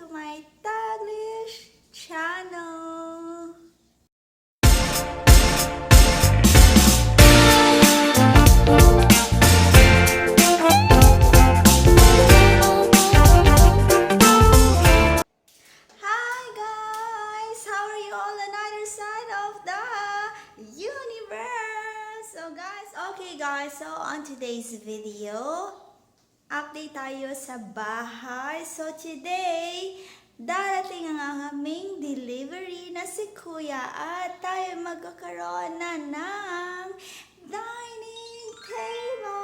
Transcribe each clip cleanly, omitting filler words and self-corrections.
my Taglish channel. Hi guys! How are you all on either side of the universe? So guys, okay guys, so on today's video, update tayo sa bahay. So today, darating ang aming delivery na si Kuya at tayo magkakaroon na ng dining table.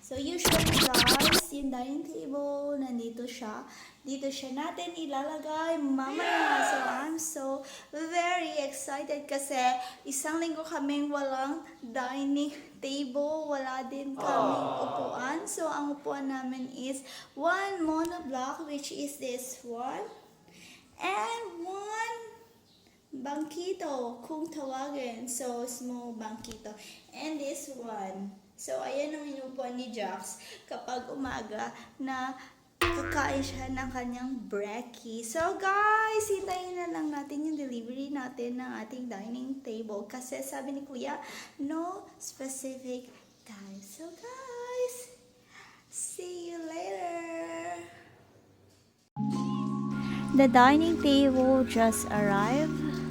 So usually guys, yung dining table, nandito siya. Dito siya natin ilalagay mamaya. So I'm so very excited kasi isang linggo kaming walang dining table. Wala din kaming upuan. So ang upuan namin is one monoblock, which is this one. And one bangkito, kung tawagin. So small bangkito. And this one. So ayan ang inupuan ni Jax kapag umaga na kakain siya ng kanyang brekkie. So guys, hintayin na lang natin yung delivery natin ng ating dining table. Kasi sabi ni Kuya, no specific time. So guys, see you later. The dining table just arrived.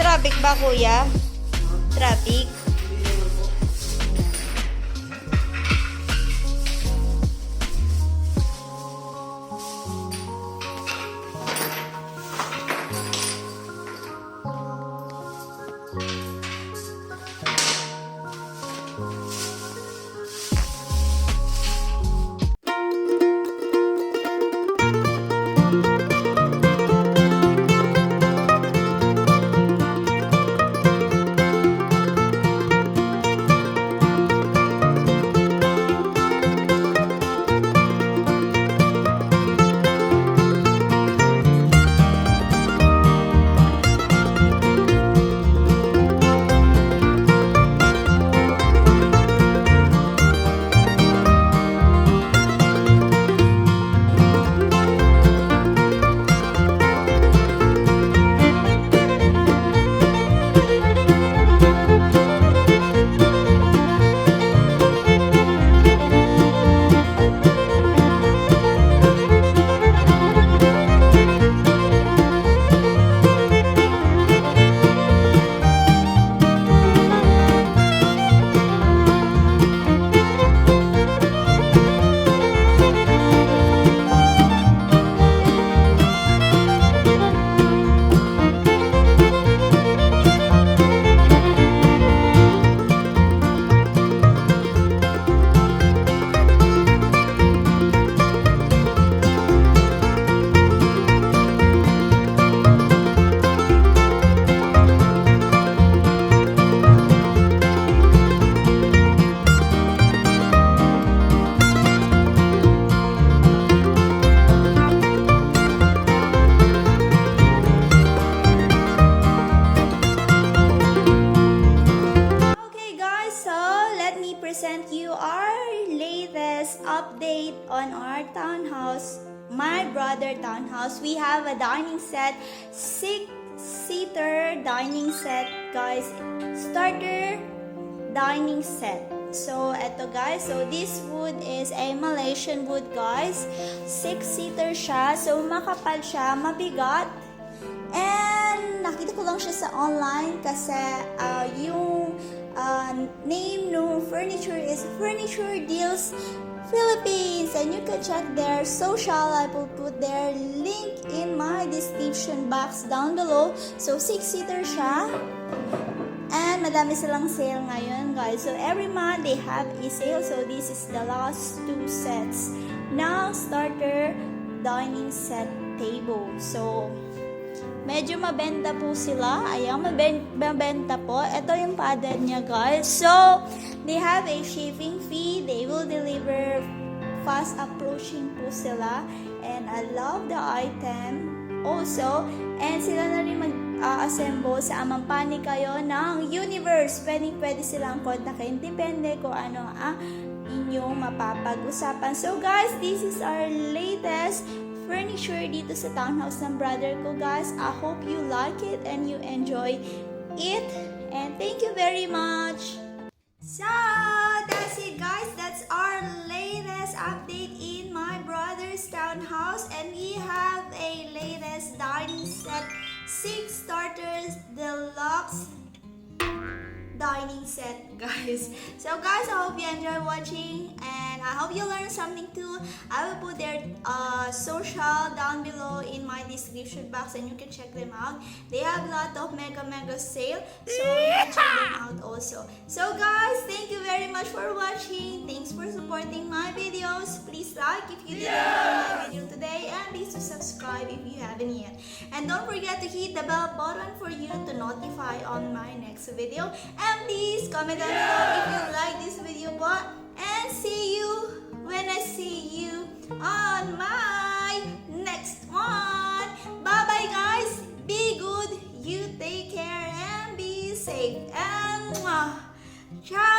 Traffic ba, Kuya? Traffic? Present you our latest update on our townhouse, my brother townhouse. We have a dining set, 6-seater dining set, guys, starter dining set. So eto guys, so this wood is a Malaysian wood guys, 6-seater siya, so makapal siya, mabigat. And nakita ko lang siya sa online kasi yung name ng furniture is Furniture Deals Philippines, and you can check their social. I will put their link in my description box down below. So 6-seater siya and madami silang sale ngayon, guys. So, every month, they have a sale. So, this is the last 2 sets ng starter dining set table. So, medyo mabenta po sila. Ayan, mabenta po. Ito yung padded niya, guys. So, they have a shipping fee. They will deliver fast approaching po sila. And I love the item also. And sila na rin mag-assemble sa amang panig kayo ng universe. Pwede silang kontakin. Depende kung ano ang inyong mapapag-usapan. So guys, this is our latest furniture dito sa townhouse ng brother ko, guys. I hope you like it and you enjoy it. And thank you very much. So, that's it, guys. That's our latest update in my brother's townhouse. And we have a latest dining set, 6 starters deluxe dining set, guys. So guys, I hope you enjoy watching and I hope you learned something too. I will put their social down below in my description box and you can check them out. They have a lot of mega sale, so you can check them out also. So guys, thank you very much for watching. Thanks for supporting my videos. Please like if you did enjoy my video today and please to subscribe if you haven't yet. And don't forget to hit the bell button for you to notify on my next video. And please comment down below if you like this video po. And see you when I see you on my next one. Bye bye guys. Be good. You take care and be safe. And ciao.